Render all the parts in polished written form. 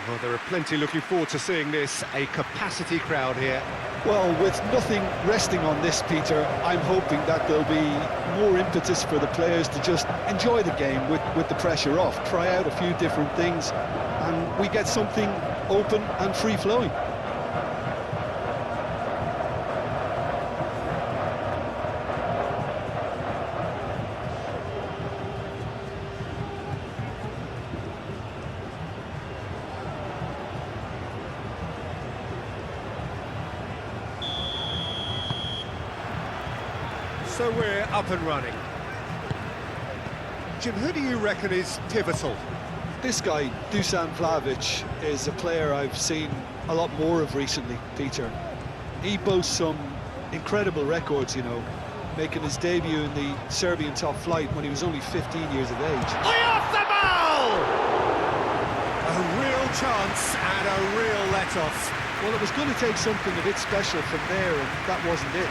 Well, there are plenty looking forward to seeing this. A capacity crowd here. Well, with nothing resting on this, Peter, I'm hoping that there'll be more impetus for the players to just enjoy the game with the pressure off, try out a few different things, and we get something open and free-flowing. So we're up and running. Jim, who do you reckon is pivotal? This guy, Dusan Vlahovic, is a player I've seen a lot more of recently, Peter. He boasts some incredible records, you know, making his debut in the Serbian top flight when he was only 15 years of age. Off the ball! A real chance and a real let-off. Well, it was going to take something a bit special from there, and that wasn't it.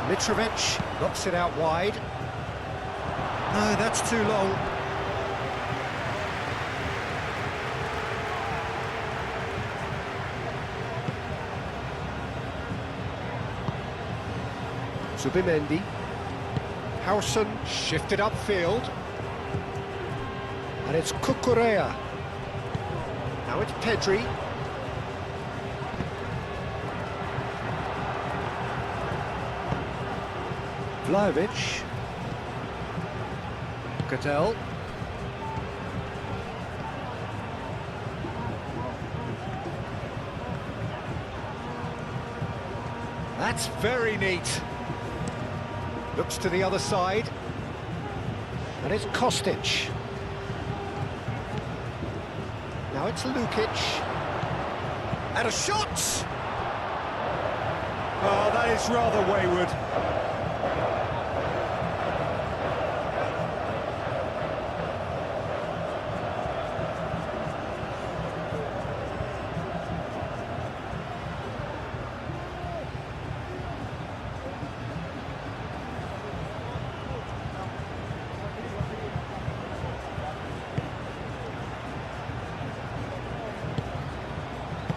Mitrovic knocks it out wide. No, that's too long. Zubimendi. Howson shifted upfield. And it's Cucurella. Now it's Pedri. Vlahovic. Cattell. That's very neat. Looks to the other side. And it's Kostic. Now it's Lukic. And a shot! Oh, that is rather wayward.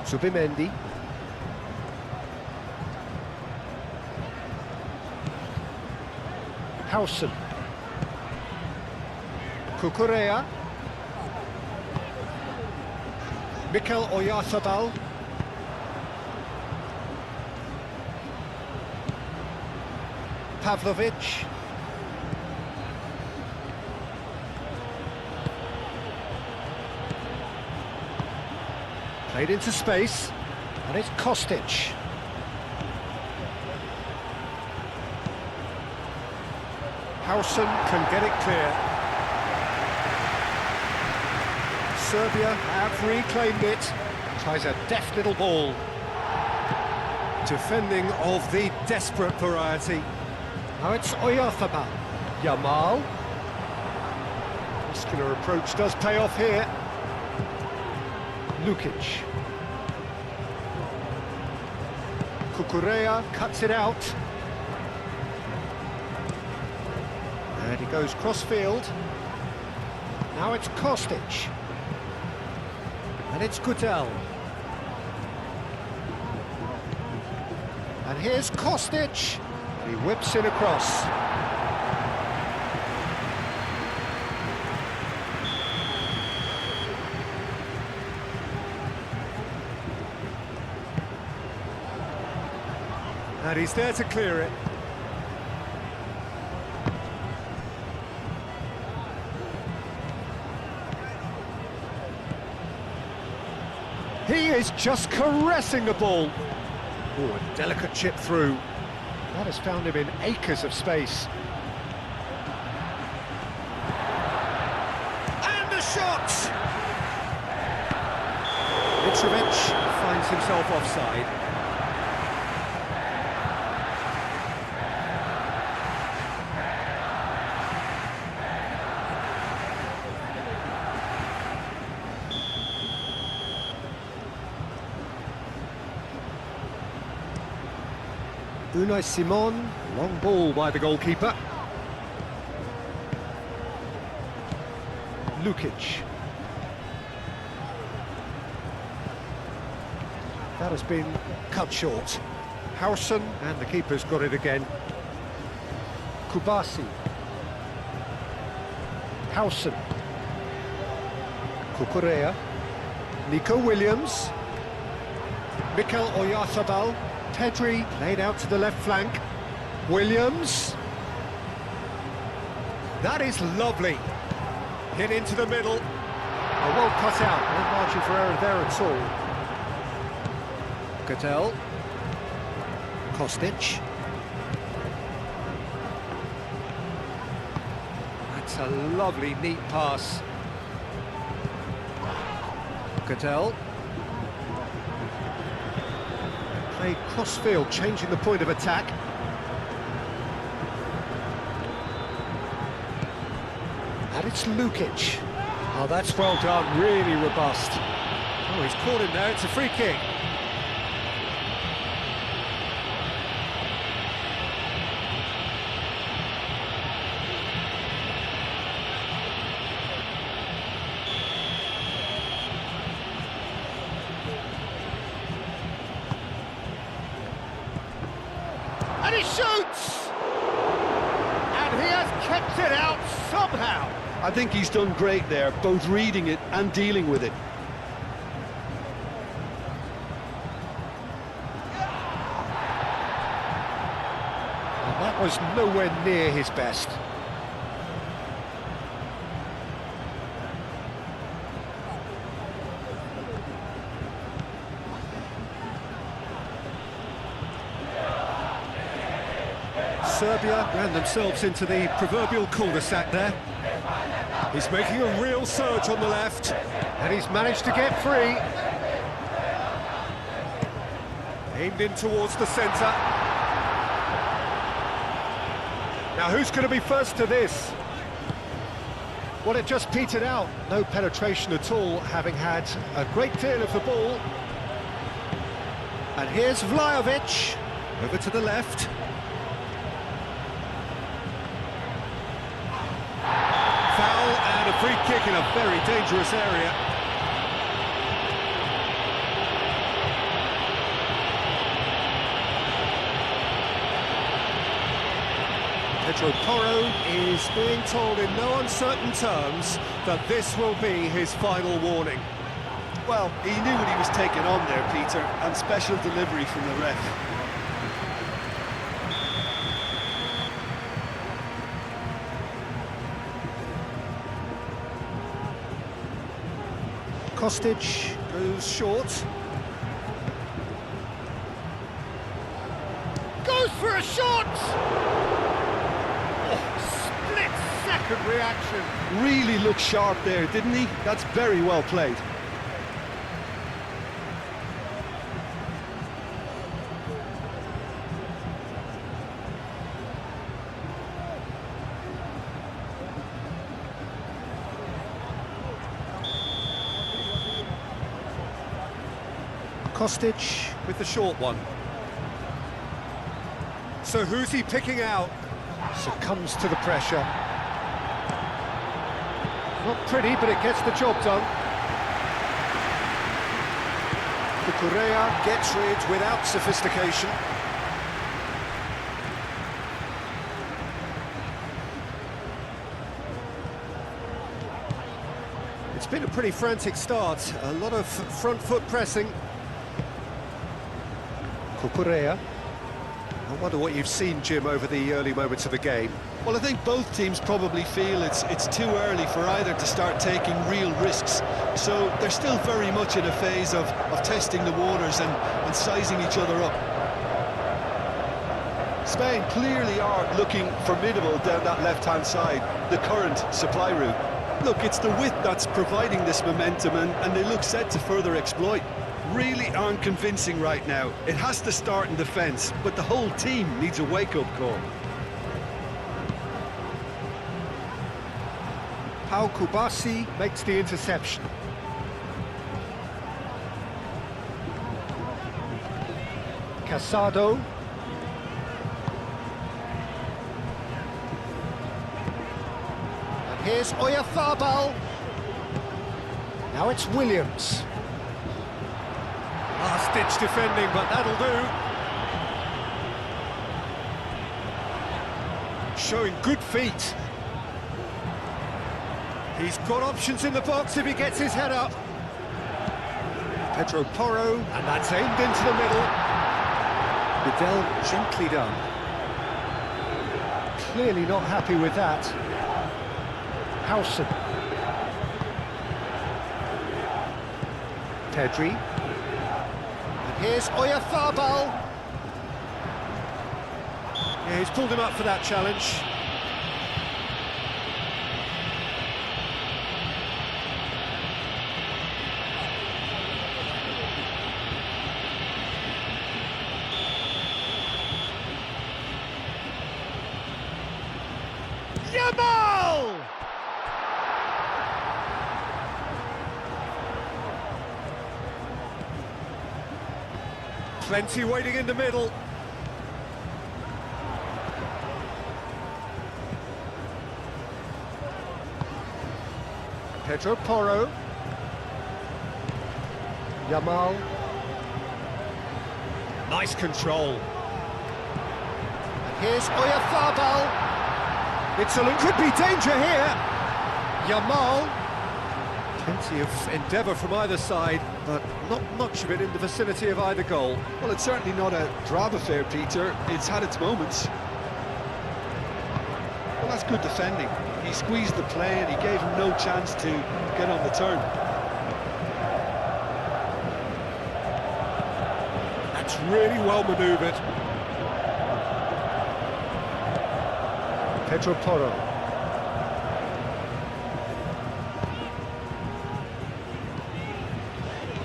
Zubimendi. Howson. Cucurella. Mikel Oyarzabal. Pavlovic. Played into space, and it's Kostic. Howson can get it clear. Serbia have reclaimed it. Tries a deft little ball. Defending of the desperate variety. Now it's Oyarzabal. Yamal. Muscular approach does pay off here. Lukic. Cucurella cuts it out. And he goes cross-field. Now it's Kostic. And it's Cattell. And here's Kostic. He whips in across. And he's there to clear it. He is just caressing the ball. Oh, a delicate chip through. That has found him in acres of space. And the shot! It's Mitrovic finds himself offside. Unai Simon, long ball by the goalkeeper. Lukic. That has been cut short. Howson, and the keeper's got it again. Kubasi. Howson. Kukurea. Nico Williams. Mikel Oyarzabal. Pedri played out to the left flank. Williams. That is lovely. Hit into the middle. Well cut out. No margin for error there at all. Cattell. Kostic. That's a lovely, neat pass. Cattell. Played cross-field, changing the point of attack. And it's Lukic. Oh, that's well done, really robust. Oh, he's caught him there, it's a free kick. And he shoots! And he has kept it out somehow. I think he's done great there, both reading it and dealing with it. And that was nowhere near his best. Serbia ran themselves into the proverbial cul-de-sac there. He's making a real surge on the left, and he's managed to get free. Aimed in towards the centre. Now who's going to be first to this? Well, it just petered out. No penetration at all, having had a great deal of the ball. And here's Vlahovic, over to the left. Foul and a free kick in a very dangerous area. Pedro Porro is being told in no uncertain terms that this will be his final warning. Well, he knew what he was taking on there, Peter, and special delivery from the ref. Kostic goes short. Goes for a shot! Oh, split-second reaction. Really looked sharp there, didn't he? That's very well played. Kostic with the short one. So who's he picking out? Succumbs to the pressure. Not pretty, but it gets the job done. Kukurea gets rid without sophistication. It's been a pretty frantic start. A lot of front foot pressing. Kukurea. I wonder what you've seen, Jim, over the early moments of the game. Well, I think both teams probably feel it's too early for either to start taking real risks. So they're still very much in a phase of testing the waters and sizing each other up. Spain clearly are looking formidable down that left-hand side, the current supply route. Look, it's the width that's providing this momentum, and they look set to further exploit. really aren't convincing right now. It has to start in defence, but the whole team needs a wake-up call. Pau Kubasi makes the interception. Casado. And here's Oyarzabal. Now it's Williams. Last-ditch defending, but that'll do. Showing good feet. He's got options in the box if he gets his head up. Pedro Porro, and that's aimed into the middle. Vidal gently done. Clearly not happy with that. Howson. Pedri. And here's Oyarzabal. Yeah, he's pulled him up for that challenge. Yamal! Plenty waiting in the middle. Pedro Porro. Yamal. Nice control. And here's Oyarzabal. Could be danger here. Yamal. Plenty of endeavour from either side, but not much of it in the vicinity of either goal. Well, it's certainly not a drab affair, Peter. It's had its moments. Well, that's good defending. He squeezed the play and he gave him no chance to get on the turn. That's really well manoeuvred. Pedro Porro.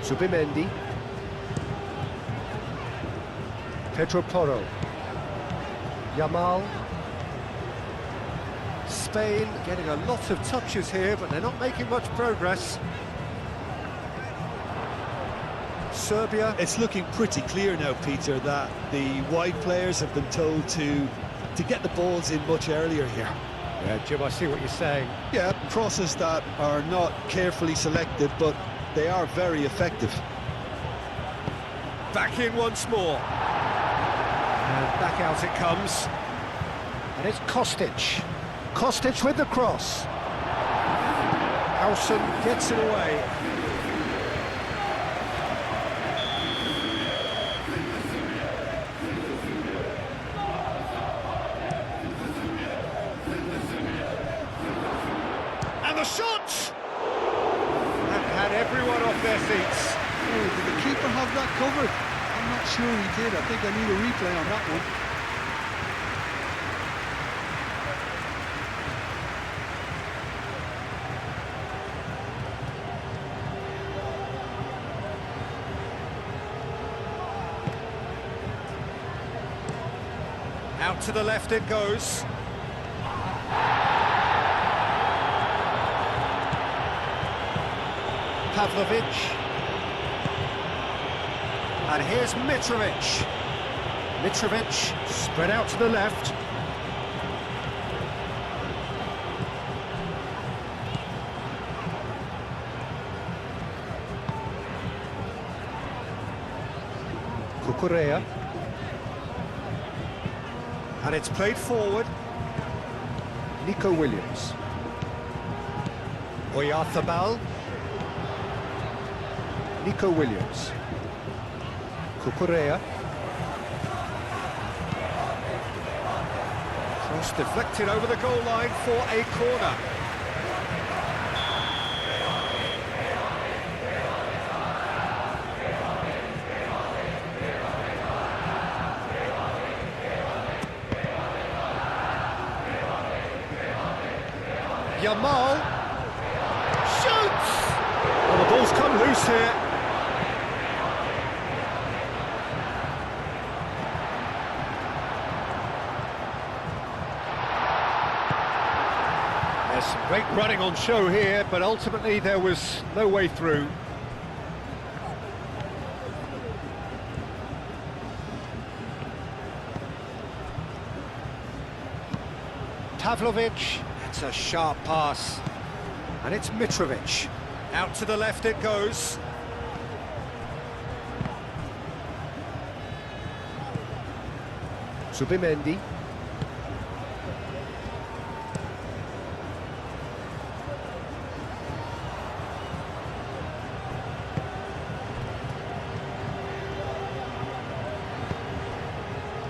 Zubimendi. Pedro Porro. Yamal. Spain getting a lot of touches here, but they're not making much progress. Serbia. It's looking pretty clear now, Peter, that the wide players have been told to get the balls in much earlier here. Yeah, Jim, I see what you're saying. Yeah, crosses that are not carefully selected, but they are very effective. Back in once more. And back out it comes. And it's Kostic. Kostic with the cross. Howson gets it away. And the shot! That had everyone off their seats. Oh, did the keeper have that covered? I'm not sure he did. I think I need a replay on that one. Out to the left it goes. Pavlovic. And here's Mitrovic. Mitrovic spread out to the left. Cucurella. And it's played forward. Nico Williams. Oyarzabal. Nico Williams. Cucurella. Cross deflected over the goal line for a corner. Yamal shoots! Well, the ball's come loose here. There's some great running on show here, but ultimately there was no way through. Pavlovic, it's a sharp pass. And it's Mitrovic. Out to the left it goes. Subimendi.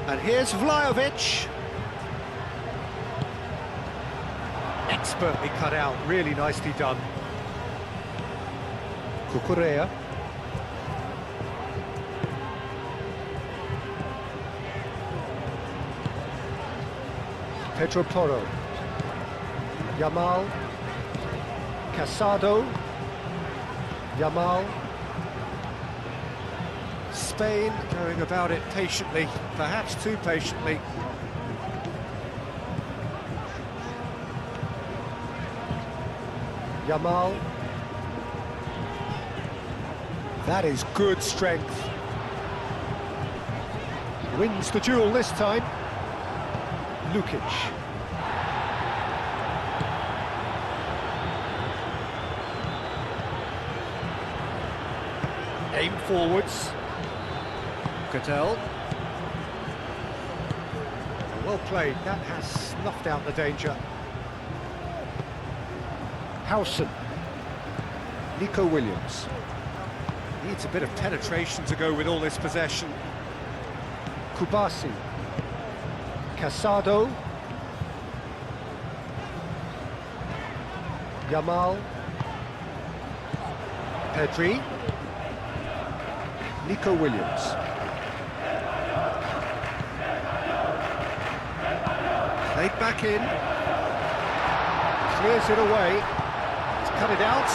And here's Vlahovic. Expertly cut out, really nicely done. Cucurella. Pedro Porro. Yamal. Casado. Yamal. Spain going about it patiently, perhaps too patiently. Yamal. That is good strength. Wins the duel this time. Lukic. Aim forwards. Cattell. Well played, that has snuffed out the danger. Howson. Nico Williams. Needs a bit of penetration to go with all this possession. Kubasi. Casado. Yamal. Pedri. Nico Williams. Played back in. Clears it away. He's cut it out.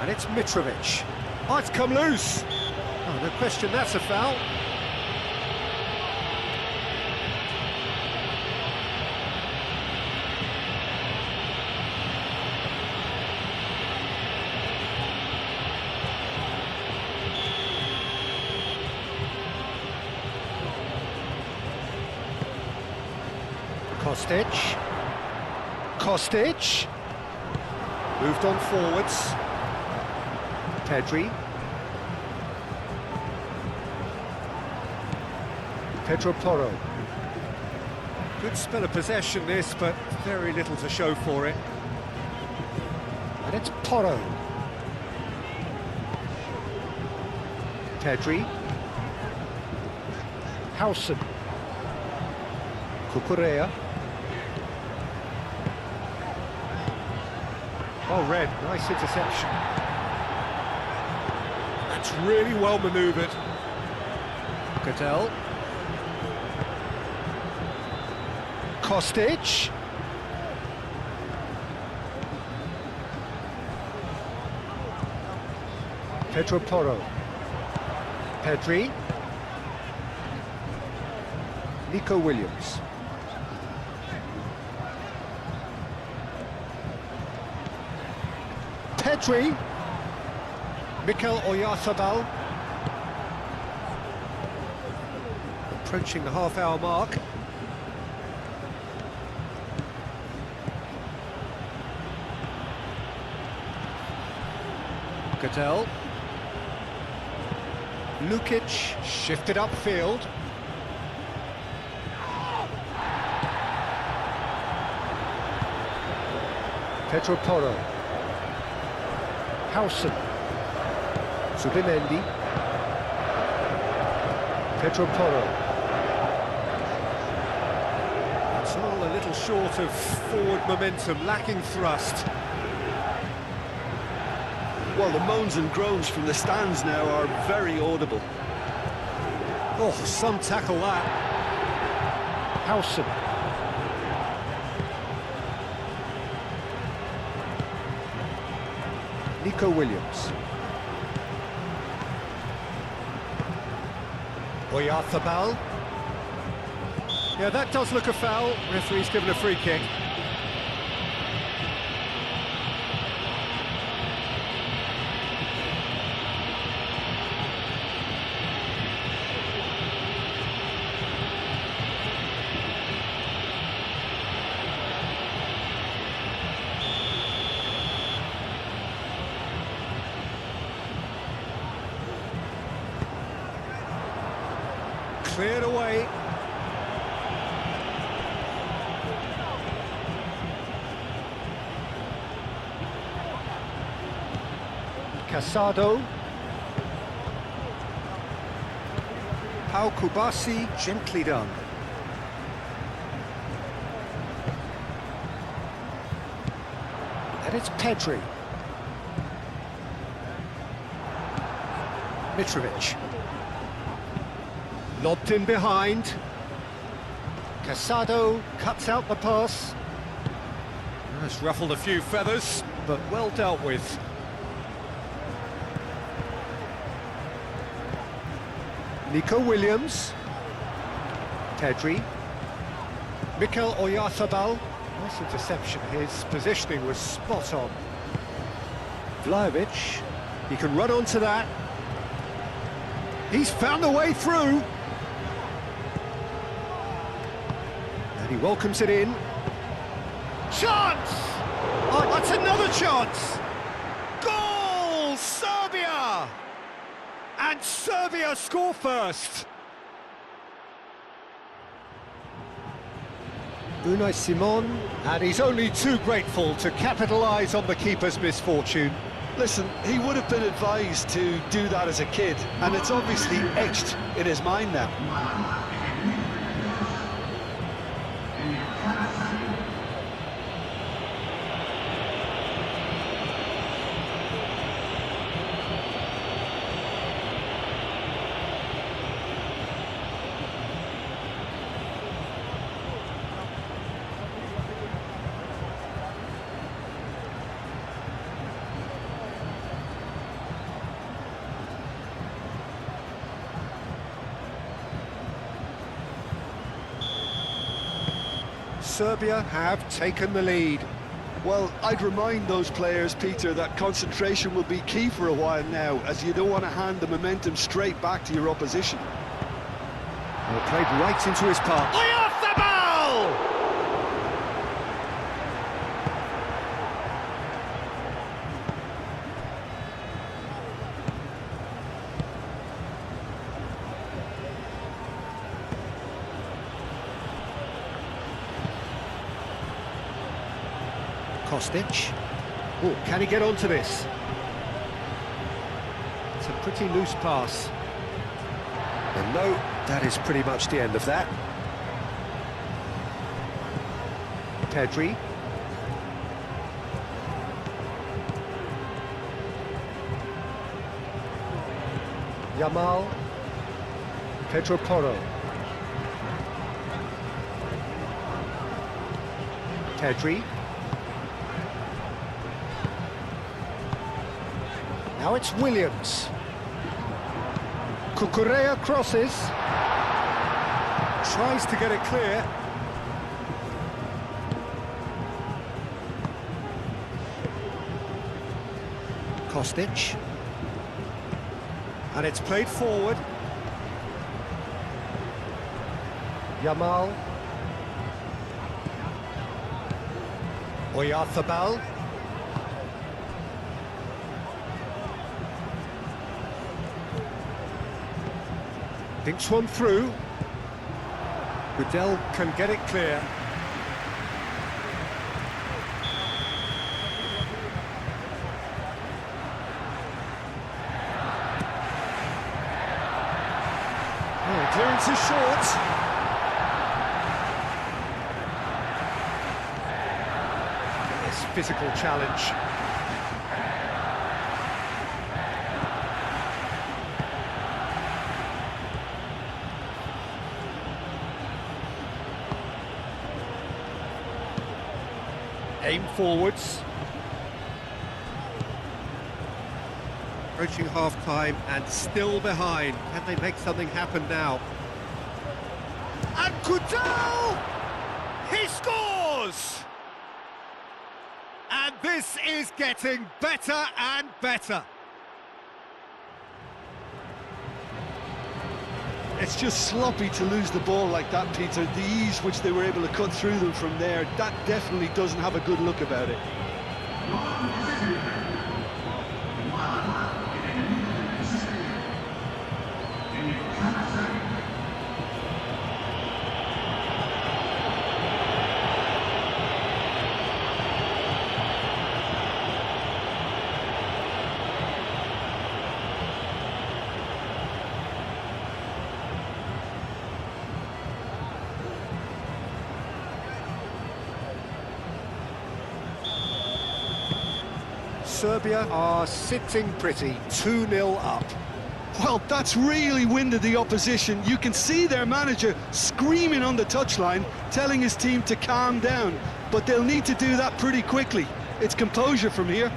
And it's Mitrovic. Oh, it's come loose. Oh, no question, that's a foul. Kostic. Moved on forwards. Pedri. Pedro Porro. Good spell of possession this, but very little to show for it. And it's Porro. Pedri. Howson. Cucurella. Oh, Red, nice interception. That's really well manoeuvred. Cattell. Kostic. Pedro Porro. Pedri. Nico Williams. Pedri. Mikel Oyarzabal. Approaching the half-hour mark. Cattell. Lukic shifted upfield. Pedro Porro. Howson. Subimendi. Pedro Porro. It's all a little short of forward momentum, lacking thrust. Well, the moans and groans from the stands now are very audible. Oh, some tackle that. Howson. Nico Williams. Oyarzabal. Yeah, that does look a foul. Referee's given a free kick. Cleared away. Casado. Pau Kubasi, gently done. And it's Pedri. Mitrovic. Lobbed in behind. Casado cuts out the pass. It's ruffled a few feathers, but well dealt with. Nico Williams. Pedri. Mikel Oyarzabal. Nice interception. His positioning was spot on. Vlahovic. He can run onto that. He's found a way through. And he welcomes it in. Chance! Oh, that's another chance! Goal! Serbia! And Serbia score first. Unai Simon, and he's only too grateful to capitalise on the keeper's misfortune. Listen, he would have been advised to do that as a kid, and it's obviously etched in his mind now. Serbia have taken the lead. Well, I'd remind those players, Peter, that concentration will be key for a while now, as you don't want to hand the momentum straight back to your opposition. Well, played right into his path. Oyarzabal! Kostic. Oh, can he get onto this? It's a pretty loose pass. And no, that is pretty much the end of that. Pedri. Yamal. Pedro Porro. Pedri. Now it's Williams. Cucurella crosses. Tries to get it clear. Kostic. And it's played forward. Yamal. Oyarzabal. Thinks one through. Goodell can get it clear. Oh, clearance is short. This physical challenge. Aim forwards. Approaching half-time and still behind. Can they make something happen now? And Kudal! He scores! And this is getting better and better. It's just sloppy to lose the ball like that, Peter. The ease which they were able to cut through them from there, that definitely doesn't have a good look about it. Serbia are sitting pretty, 2-0 up. Well, that's really winded the opposition. You can see their manager screaming on the touchline, telling his team to calm down. But they'll need to do that pretty quickly. It's composure from here.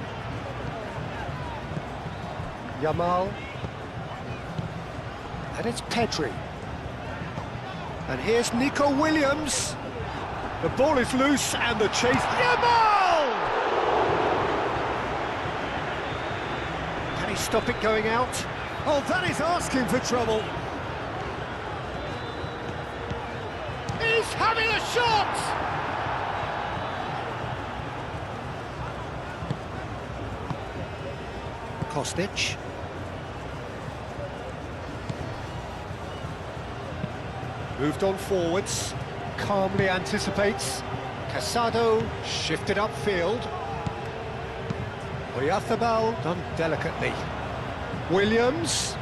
Yamal. And it's Pedri. And here's Nico Williams. The ball is loose and the chase. Yamal! Can he stop it going out? Oh, that is asking for trouble. He's having a shot! Kostic. Moved on forwards, calmly anticipates. Casado shifted upfield. Oyarzábal done delicately. Williams.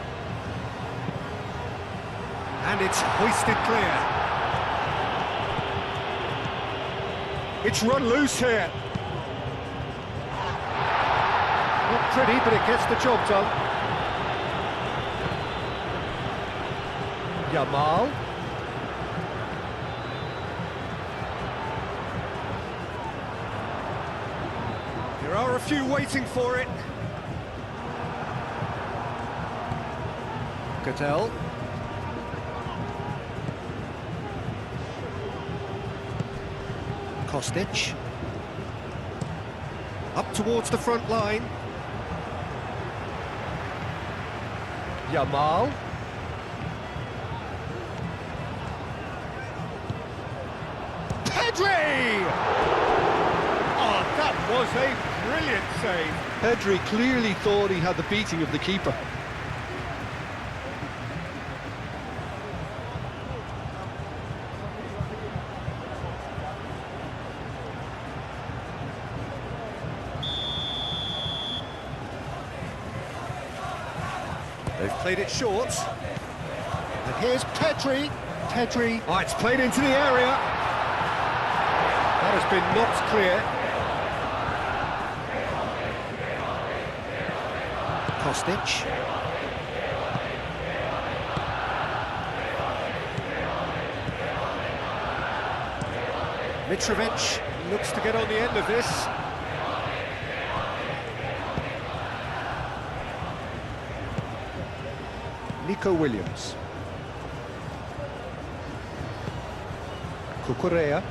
And it's hoisted clear. It's run loose here. Not pretty, but it gets the job done. Yamal. There are a few waiting for it. Cattell. Kostic. Up towards the front line. Yamal. Pedri! Oh, that was a brilliant save. Pedri clearly thought he had the beating of the keeper. They've played it short. And here's Pedri. Pedri. Oh, it's played into the area. That has been knocked clear. Kostic. Mitrovic looks to get on the end of this. Nico Williams. Cucurella.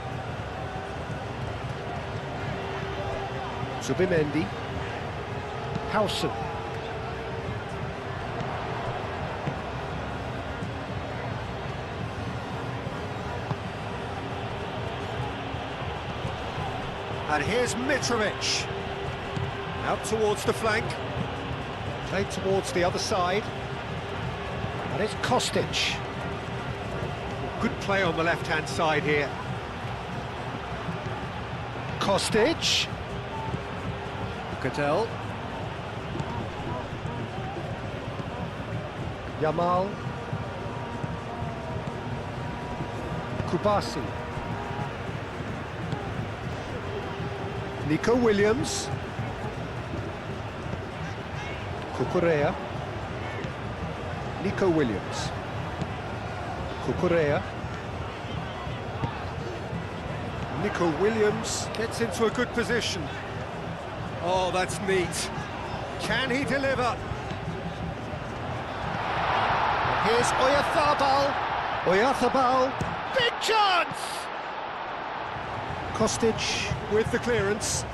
Zubimendi. Howson. And here's Mitrovic. Out towards the flank. Played towards the other side. And it's Kostic. Good play on the left-hand side here. Kostic. Cattell. Yamal. Kubasi. Nico Williams. Cucurella. Nico Williams. Cucurella. Nico Williams gets into a good position. Oh, that's neat. Can he deliver? here's Oyarzabal, big chance! Kostic with the clearance.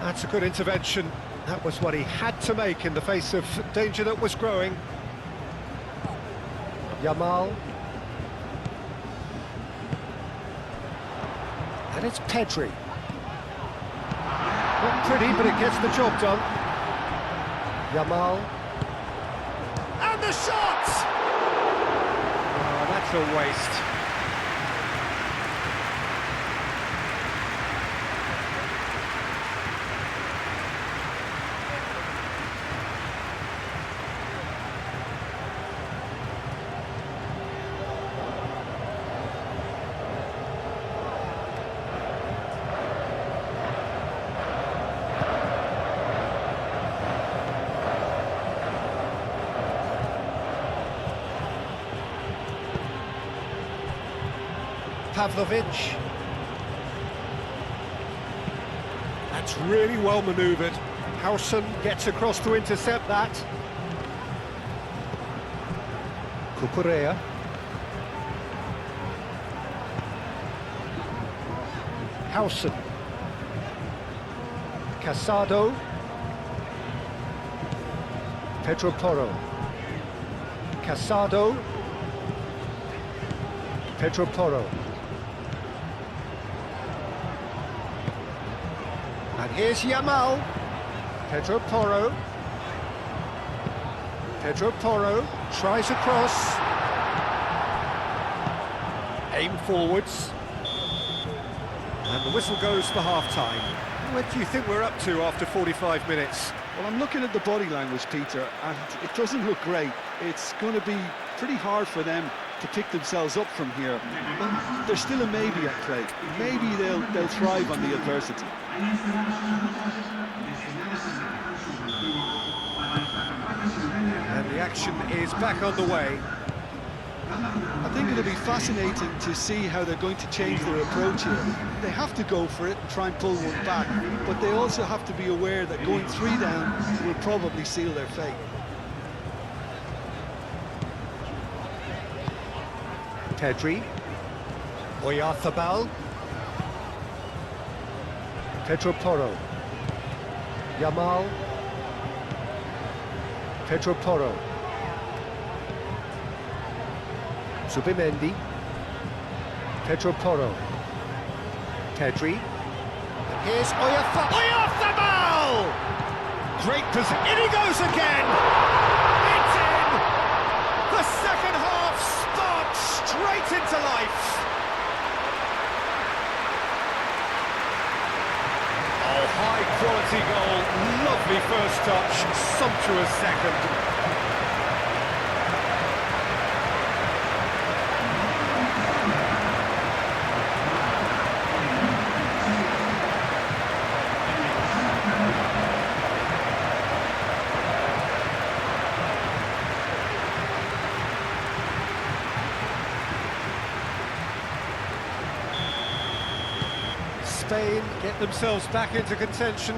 That's a good intervention. That was what he had to make in the face of danger that was growing. Yamal. And it's Pedri. Not pretty, but it gets the job done. Yamal. And the shot! Oh, that's a waste. Pavlovic. That's really well manoeuvred. Howson gets across to intercept that. Cucurella. Howson. Casado. Pedro Porro. Casado. Pedro Porro. And here's Yamal. Pedro Porro. Pedro Porro tries a cross. Aim forwards. And the whistle goes for half-time. What do you think we're up to after 45 minutes? Well, I'm looking at the body language, Peter, and it doesn't look great. It's going to be pretty hard for them to pick themselves up from here. But there's still a maybe at play. Maybe they'll thrive on the adversity. And the action is back on the way. I think it'll be fascinating to see how they're going to change their approach here. They have to go for it and try and pull one back, but they also have to be aware that going 3 down will probably seal their fate. Pedri. Oyarzabal. Pedro Porro. Yamal. Pedro Porro. Zubimendi. Pedro Porro. Pedri. And here's Oyarzabal! Great position. In he goes again! It's in! The second half sparks straight into life. Oh, high quality goal. Lovely first touch. Sumptuous second. Spain get themselves back into contention.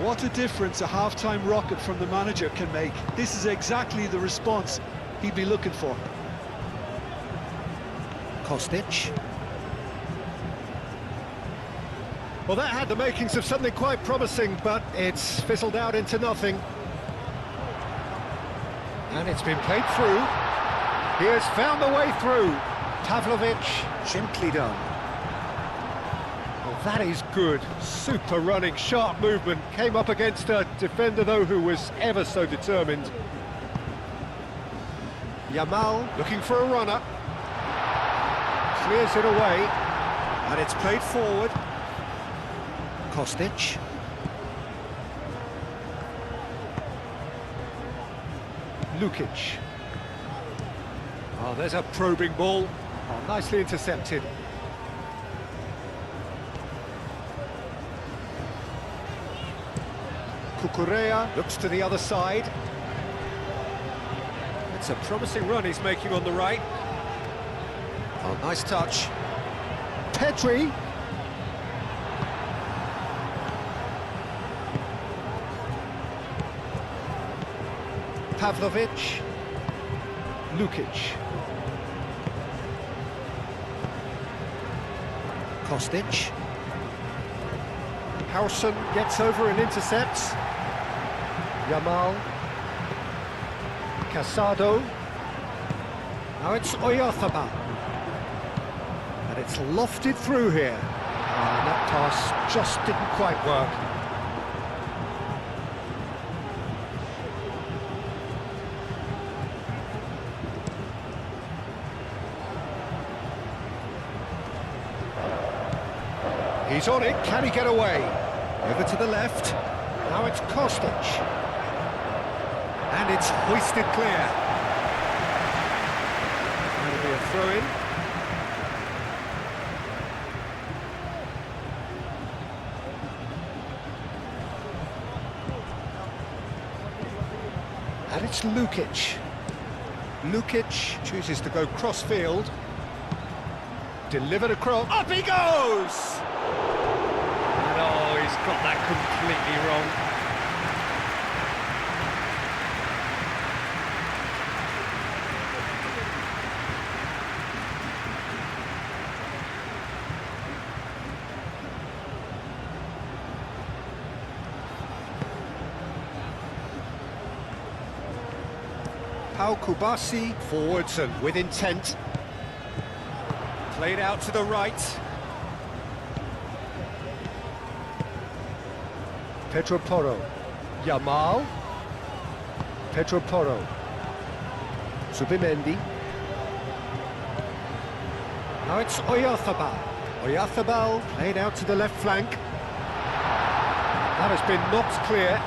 What a difference a half-time rocket from the manager can make. This is exactly the response he'd be looking for. Kostic. Well, that had the makings of something quite promising, but it's fizzled out into nothing. And it's been played through. He has found the way through. Pavlovic, gently done. Well, that is good. Super running, sharp movement. Came up against a defender, though, who was ever so determined. Yamal looking for a runner. Clears it away. And it's played forward. Kostic. Lukic. Oh, there's a probing ball. Oh, nicely intercepted. Cucurella looks to the other side. It's a promising run he's making on the right. Oh, nice touch. Pedri. Pavlovic. Lukic. Kostic. Howson gets over and intercepts. Yamal. Casado. Now it's Oyarzabal. And it's lofted through here. And that pass just didn't quite work. He's on it, can he get away? Over to the left, now it's Kostic. And it's hoisted clear. That'll be a throw-in. And it's Lukic. Lukic chooses to go cross-field. Delivered across, up he goes! He's got that completely wrong. Pau Kubasi forwards and with intent. Played out to the right. Pedro Porro, Yamal, Pedro Porro, Zubimendi. Now it's Oyarzabal. Oyarzabal played out to the left flank. That has been knocked clear.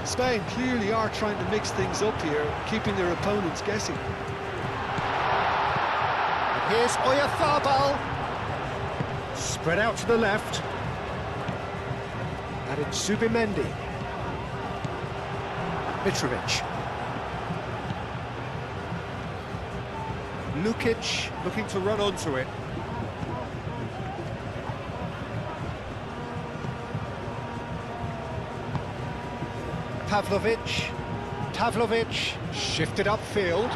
Spain clearly are trying to mix things up here, keeping their opponents guessing. And here's Oyarzabal. Spread out to the left. And it's Zubimendi. Mitrovic. Lukic looking to run onto it. Pavlovic shifted upfield.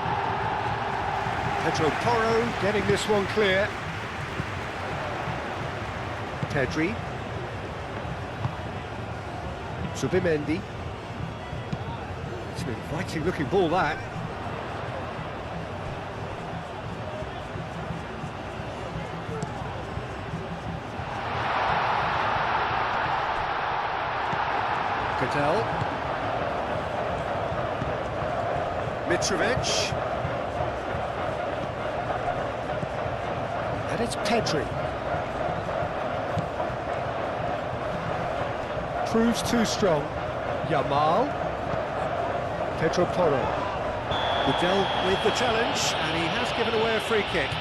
Pedro Porro getting this one clear. Pedri. Zubimendi. It's an inviting looking ball, that. Cadell. Mitrovic. And it's Pedri. Proves too strong. Yamal. Pedro Porro. Cadell with the challenge, and he has given away a free kick.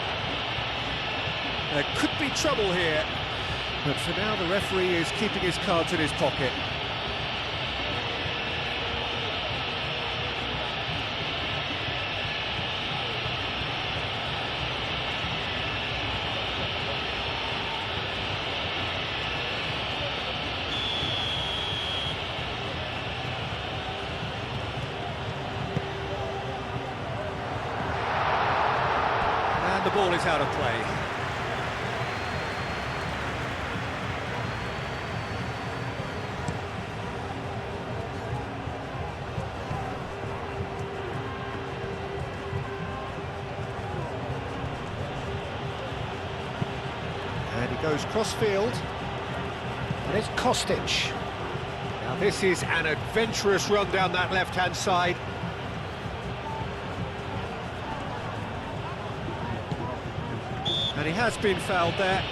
There could be trouble here, but for now the referee is keeping his cards in his pocket. The ball is out of play. And he goes cross-field. And it's Kostic. Now this is an adventurous run down that left-hand side. And he has been fouled there.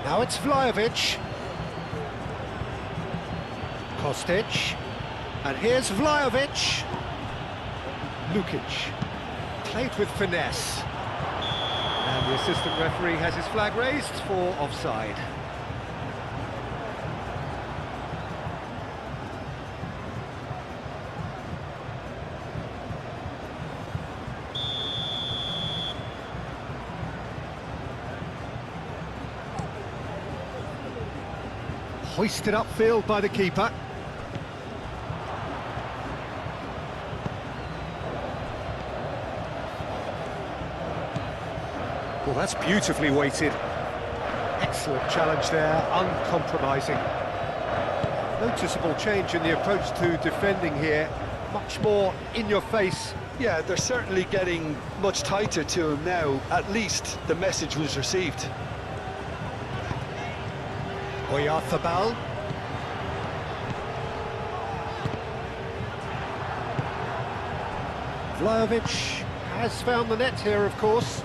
Now it's Vlahovic. Kostic. And here's Vlahovic. Lukic. Played with finesse. And the assistant referee has his flag raised for offside. Hoisted upfield by the keeper. Well, that's beautifully weighted. Excellent challenge there, uncompromising. Noticeable change in the approach to defending here. Much more in your face. Yeah, they're certainly getting much tighter to him now. At least the message was received. Oyarzabal. Vlahovic has found the net here, of course.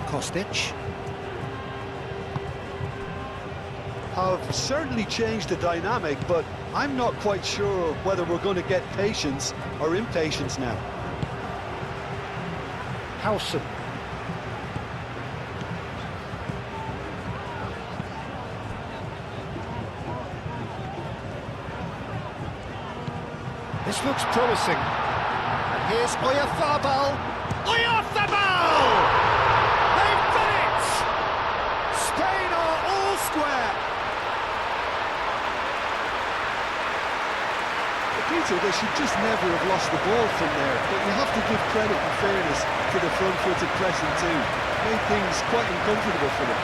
Kostic. Have certainly changed the dynamic, but I'm not quite sure whether we're going to get patience or impatience now. Howson. This looks promising. And here's Oyarzabal. Oyarzabal! They've done it! Spain are all square. Peter, they should just never have lost the ball from there, but you have to give credit and fairness to the front-footed pressing too. Made things quite uncomfortable for them.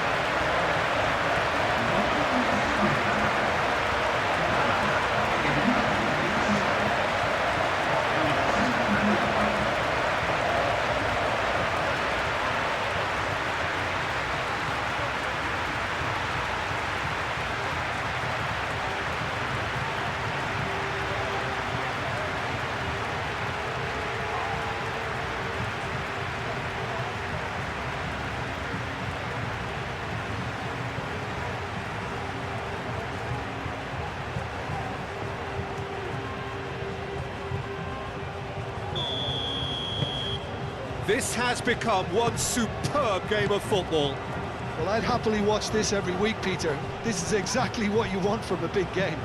This has become one superb game of football. Well, I'd happily watch this every week, Peter. This is exactly what you want from a big game.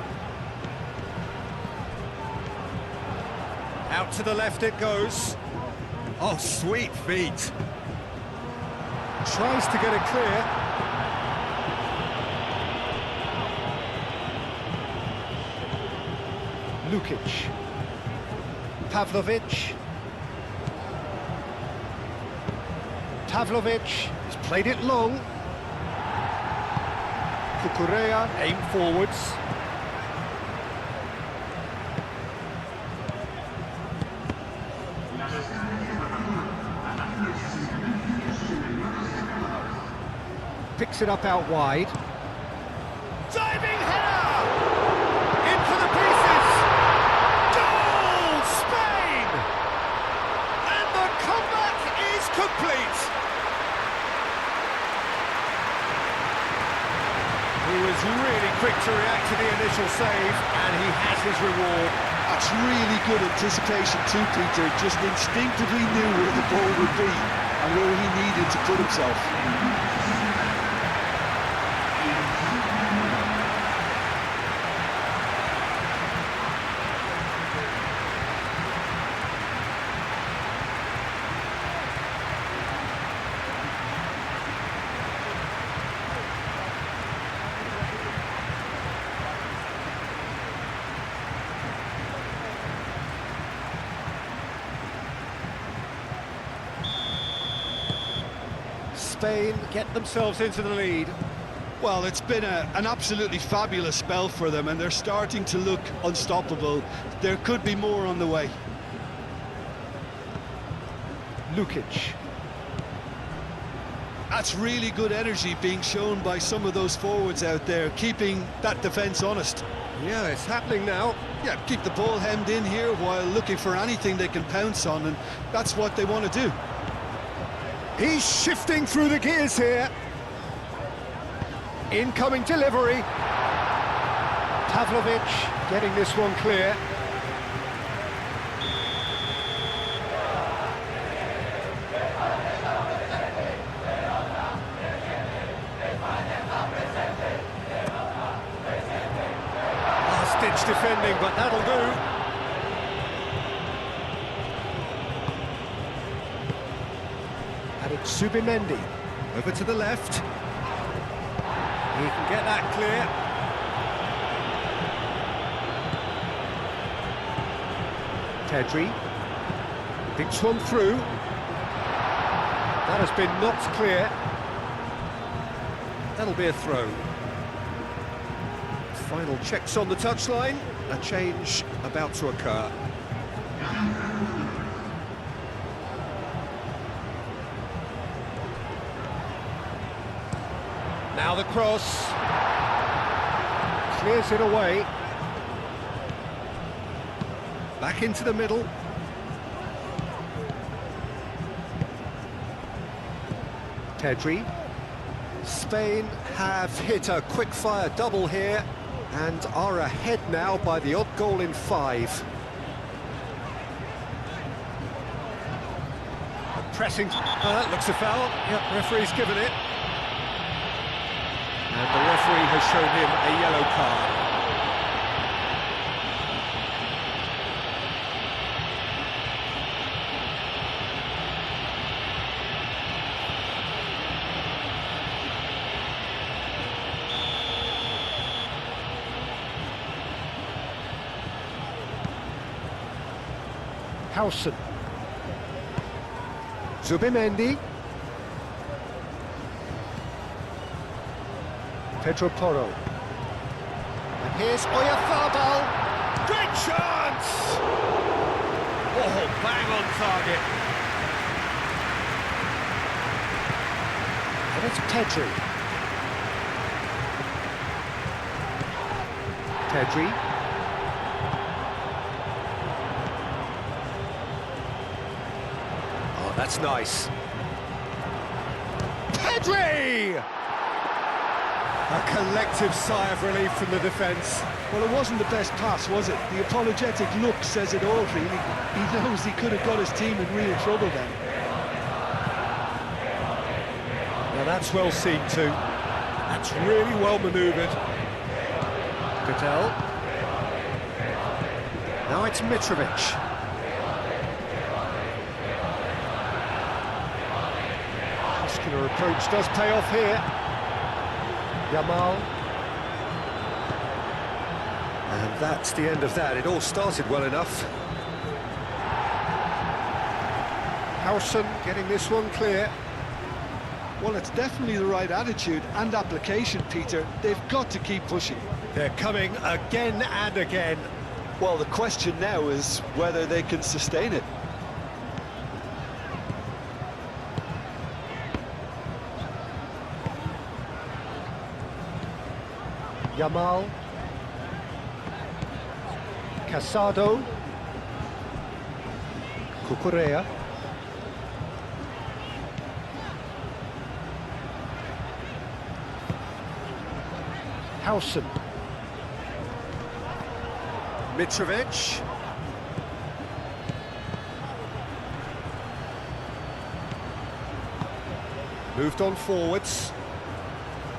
Out to the left it goes. Oh, sweet feet. Tries to get it clear. Lukic. Pavlovic. Pavlovic has played it long. Kukurea aim forwards. Picks it up out wide. Diving header! In for the pieces! Goal! Spain! And the comeback is complete! He was really quick to react to the initial save, and he has his reward. That's really good anticipation too, Peter. Just instinctively knew where the ball would be and where he needed to put himself. Spain get themselves into the lead. Well, it's been an absolutely fabulous spell for them, and they're starting to look unstoppable. There could be more on the way. Lukic. That's really good energy being shown by some of those forwards out there, keeping that defence honest. Yeah, it's happening now. Yeah, keep the ball hemmed in here while looking for anything they can pounce on, and that's what they want to do. He's shifting through the gears here. Incoming delivery. Pavlovic getting this one clear. defending, but that'll do. And it's Zubimendi, over to the left. He can get that clear. Pedri, picks one through. That has been knocked clear. That'll be a throw. Final checks on the touchline. A change about to occur. Now the cross. Clears it away. Back into the middle. Pedri. Spain have hit a quick-fire double here and are ahead now by the odd goal in 5. A pressing... that looks a foul. Yep, referee's given it. And the referee has shown him a yellow card. Howson. Zubimendi. Pedro Porro. And here's Oyarzabal. Great chance! Oh, bang on target. And it's Pedri. Pedri. That's nice. Pedri! A collective sigh of relief from the defence. Well, it wasn't the best pass, was it? The apologetic look says it all, really. He knows he could have got his team in real trouble then. Now that's well seen too. That's really well manoeuvred. Goodell. Now it's Mitrovic. Muscular approach does pay off here. Yamal. And that's the end of that. It all started well enough. Howson getting this one clear. Well, it's definitely the right attitude and application, Peter. They've got to keep pushing. They're coming again and again. Well, the question now is whether they can sustain it. Yamal. Casado. Cucurella. Howson. Mitrovic. Moved on forwards.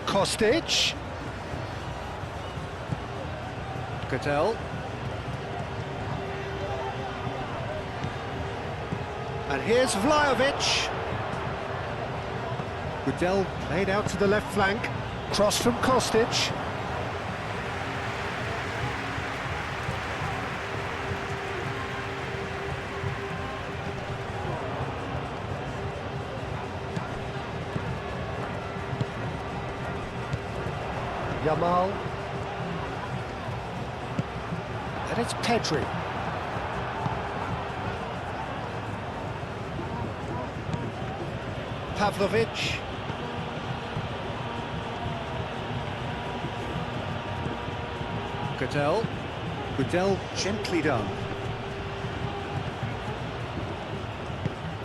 Kostic. Goodell. And here's Vlahovic. Goodell played out to the left flank. Cross from Kostic. Yamal. And it's Pedri. Pavlovic. Goodell. Goodell gently done.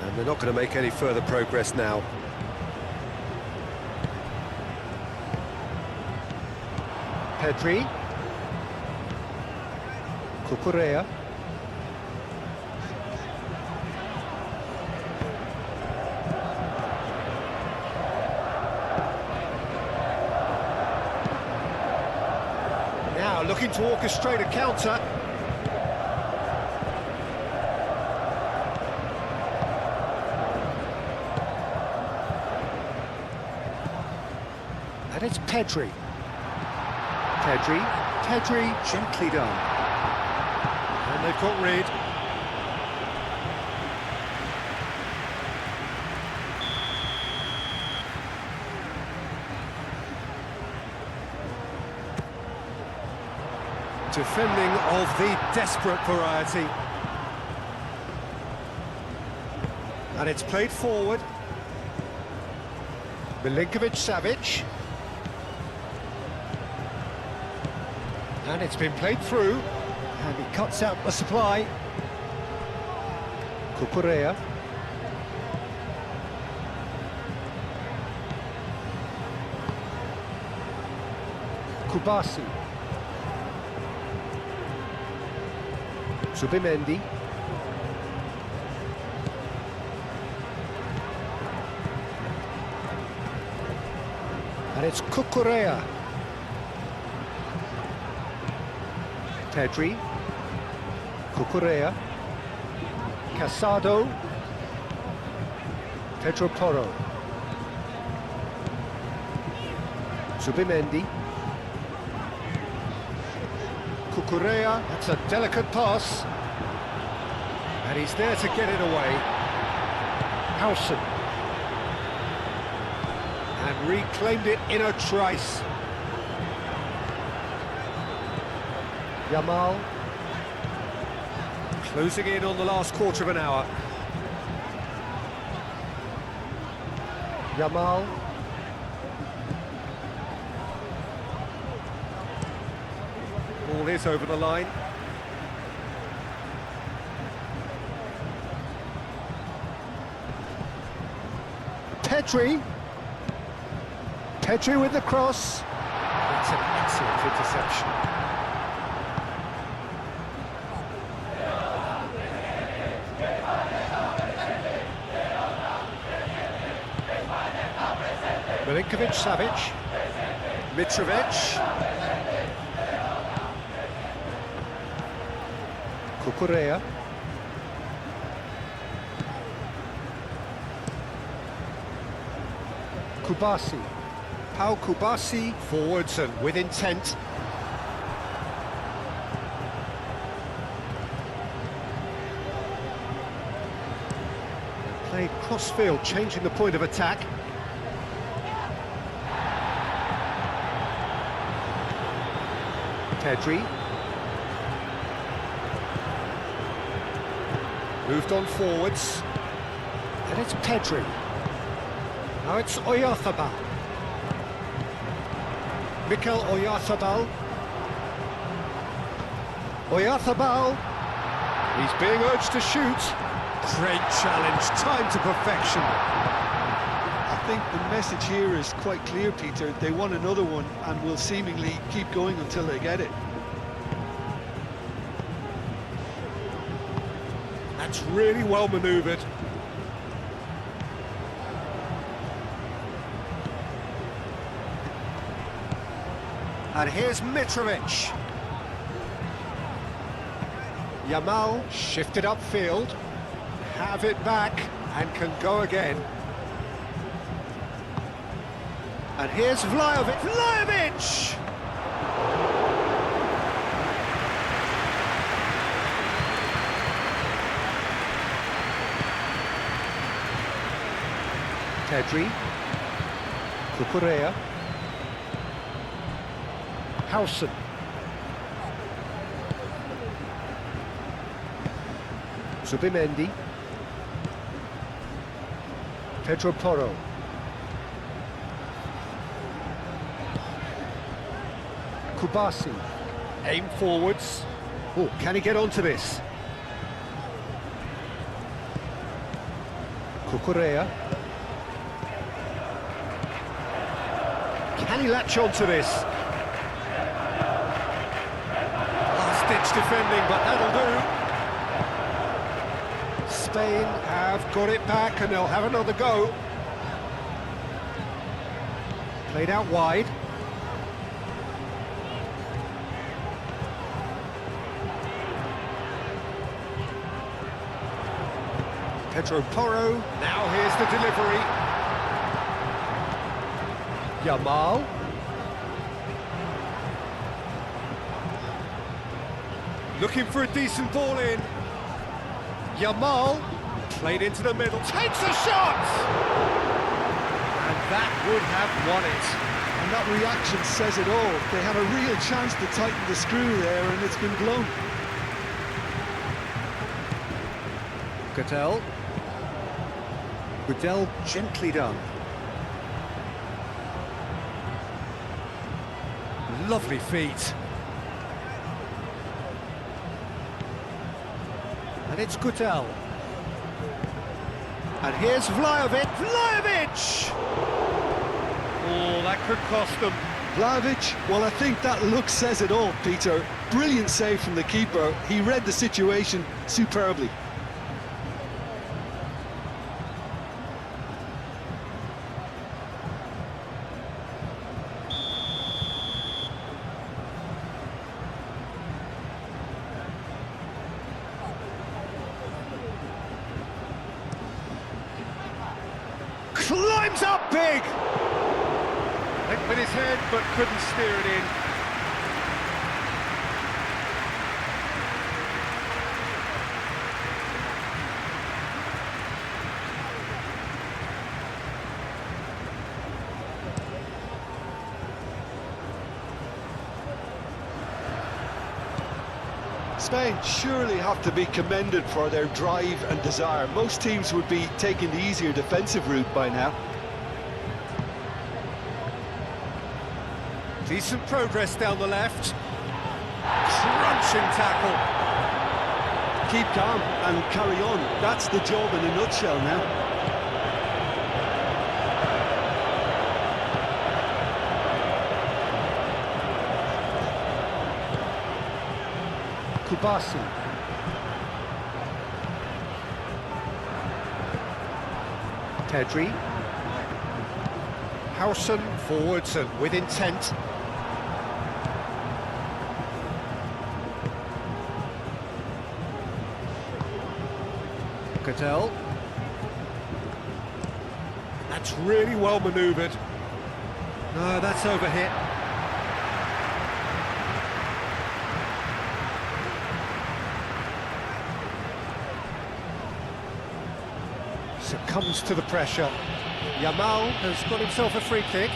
And they're not going to make any further progress now. Pedri. Cucurella. Now looking to orchestrate a counter. And it's Pedri. Pedri, gently done. And they've got rid. Defending of the desperate variety. And it's played forward. Milinkovic-Savic. And it's been played through. And he cuts out the supply. Cucurella. Kubasi. Zubimendi. And it's Cucurella. Pedri. Cucurella. Casado. Pedro Porro. Zubimendi. Cucurella, that's a delicate pass. And he's there to get it away. Howson. And reclaimed it in a trice. Yamal. Closing in on the last quarter of an hour. Yamal. Ball is over the line. Pedri. Pedri with the cross. That's an excellent interception. Milinkovic-Savic. Mitrovic. Cucurella. Kubasi. Pau Kubasi forwards and with intent. Played cross-field, changing the point of attack. Pedri. Moved on forwards. And it's Pedri. Now it's Oyarzabal. Mikel Oyarzabal. Oyarzabal. He's being urged to shoot. Great challenge, time to perfection. I think the message here is quite clear, Peter. They want another one and will seemingly keep going until they get it. That's really well manoeuvred. And here's Mitrovic. Yamal shifted upfield, have it back and can go again. And here's Vlahovic. Vlahovic! Pedri. Cucurella. Howson. Zubimendi. Pedro Porro. Kubasi. Aim forwards. Oh, can he get onto this? Cucurella. Can he latch onto this? Last-ditch defending, but that'll do. Spain have got it back and they'll have another go. Played out wide. Pedro Porro, now here's the delivery. Yamal. Looking for a decent ball in. Yamal, played into the middle, takes a shot! And that would have won it. And that reaction says it all. They had a real chance to tighten the screw there, and it's been blown. Goodell gently done. Lovely feet. And it's Goodell. And here's Vlahovic. Vlahovic! Oh, that could cost them. Vlahovic, well, I think that look says it all, Peter. Brilliant save from the keeper. He read the situation superbly. Climbs up big! Went with his head, but couldn't steer it in. Spain surely have to be commended for their drive and desire. Most teams would be taking the easier defensive route by now. Decent progress down the left. Crunching tackle. Keep calm and carry on. That's the job in a nutshell now. Kubasi. Pedri. Howson forwards and with intent. Goodell. That's really well manoeuvred. No, that's overhit. Succumbs to the pressure. Yamal has got himself a free kick.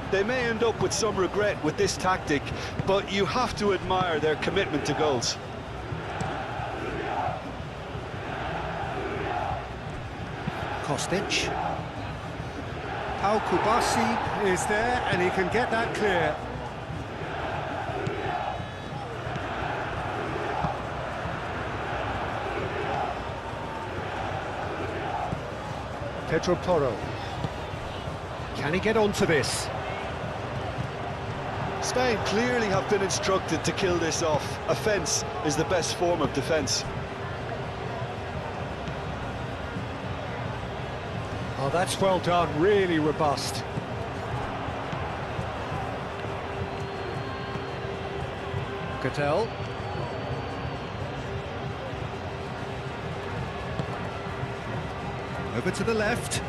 They may end up with some regret with this tactic, but you have to admire their commitment to goals. Kostic. Pau Kubasi is there and he can get that clear. Pedro Porro. Can he get onto this? Spain clearly have been instructed to kill this off. Offence is the best form of defence. Oh, that's well done, really robust. Goodell. Over to the left.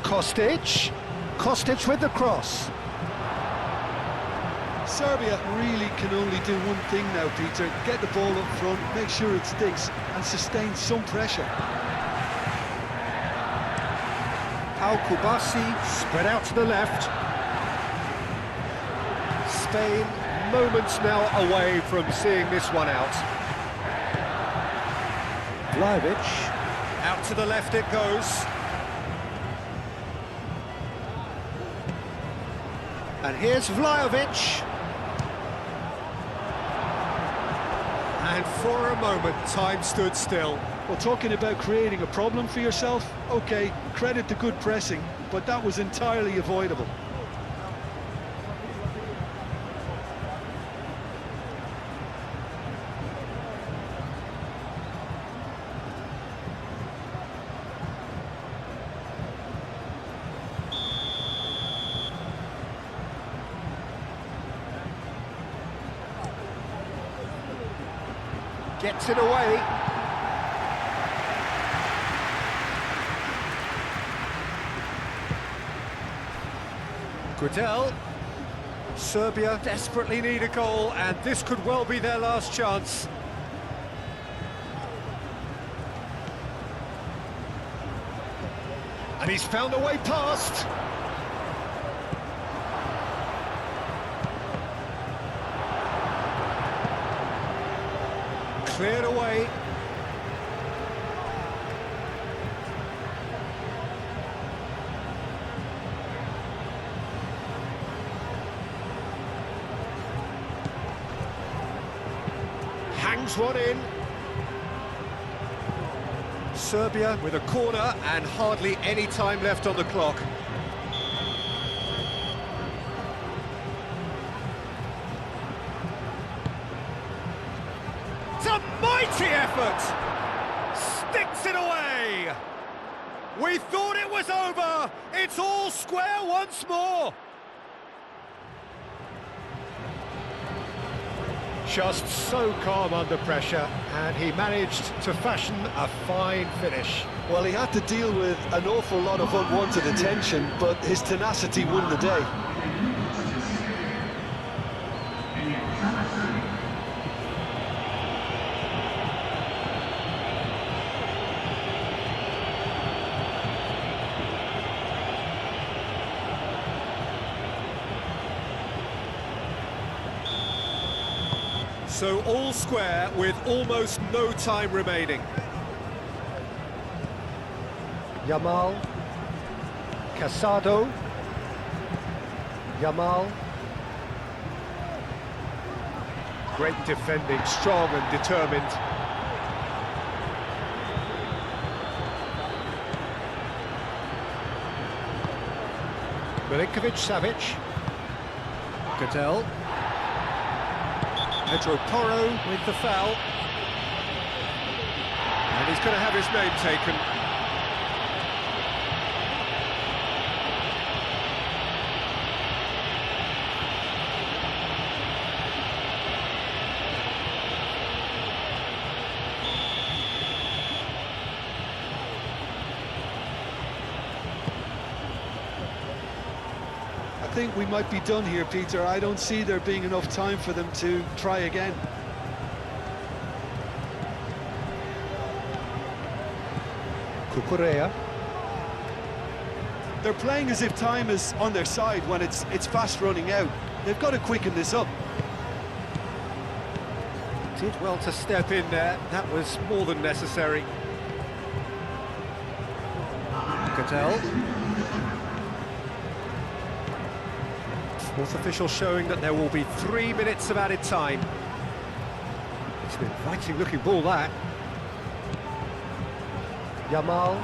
Kostic. Kostic with the cross. Serbia really can only do one thing now, Peter. Get the ball up front, make sure it sticks, and sustain some pressure. Pau Kubasi spread out to the left. Spain moments now away from seeing this one out. Vlahovic. Out to the left it goes. And here's Vlahovic. And for a moment, time stood still. Well, talking about creating a problem for yourself, OK, credit the good pressing, but that was entirely avoidable. Gets it away. Gudel. Serbia desperately need a goal, and this could well be their last chance. And he's found a way past. Cleared away. Hangs one in. Serbia with a corner and hardly any time left on the clock. It's a mighty effort! Sticks it away! We thought it was over! It's all square once more! Just so calm under pressure, and he managed to fashion a fine finish. Well, he had to deal with an awful lot of unwanted attention, but his tenacity won the day. So all square with almost no time remaining. Yamal. Casado. Yamal. Great defending, strong and determined. Milinkovic-Savic. Gudel. Pedro Porro with the foul. And he's going to have his name taken. I think we might be done here, Peter. I don't see there being enough time for them to try again. Cucurella. They're playing as if time is on their side when it's fast running out. They've got to quicken this up. Did well to step in there. That was more than necessary. Gudel. Fourth official showing that there will be 3 minutes of added time. It's an inviting looking ball, that. Yamal.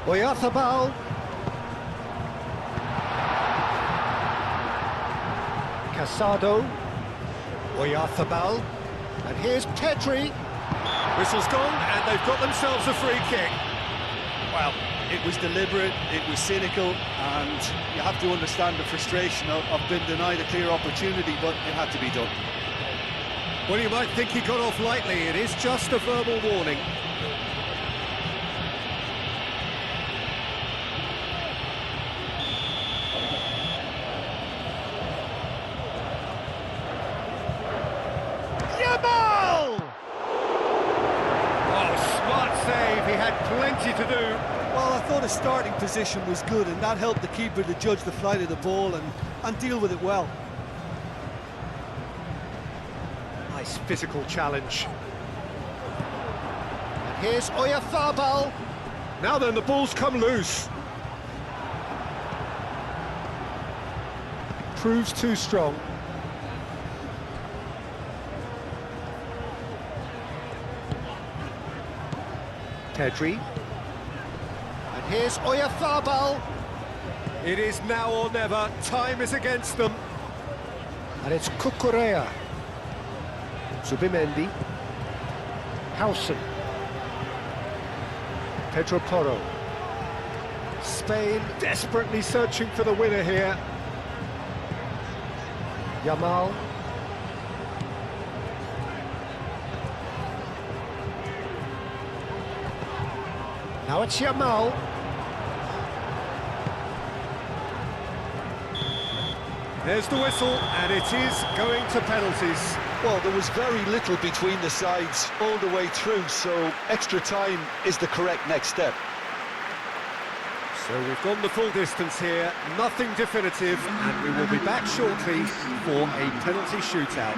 Oyarzabal. Casado. Oyarzabal. And here's Pedri. Whistle's gone, and they've got themselves a free kick. Well, it was deliberate, it was cynical, and you have to understand the frustration of being denied a clear opportunity, but it had to be done. Well, you might think he got off lightly. It is just a verbal warning. Yamal! Oh, smart save. He had plenty to do. Well, I thought his starting position was good, and that helped the keeper to judge the flight of the ball and deal with it well. Nice physical challenge. And here's Oyarzabal. Now then, the ball's come loose. Proves too strong. Pedri. And here's Oyarzabal. It is now or never. Time is against them. And it's Cucurella. Zubimendi. Howson. Pedro Porro. Spain desperately searching for the winner here. Yamal. Now it's Yamal. There's the whistle, and it is going to penalties. Well, there was very little between the sides all the way through, so extra time is the correct next step. So we've gone the full distance here, nothing definitive, and we will be back shortly for a penalty shootout.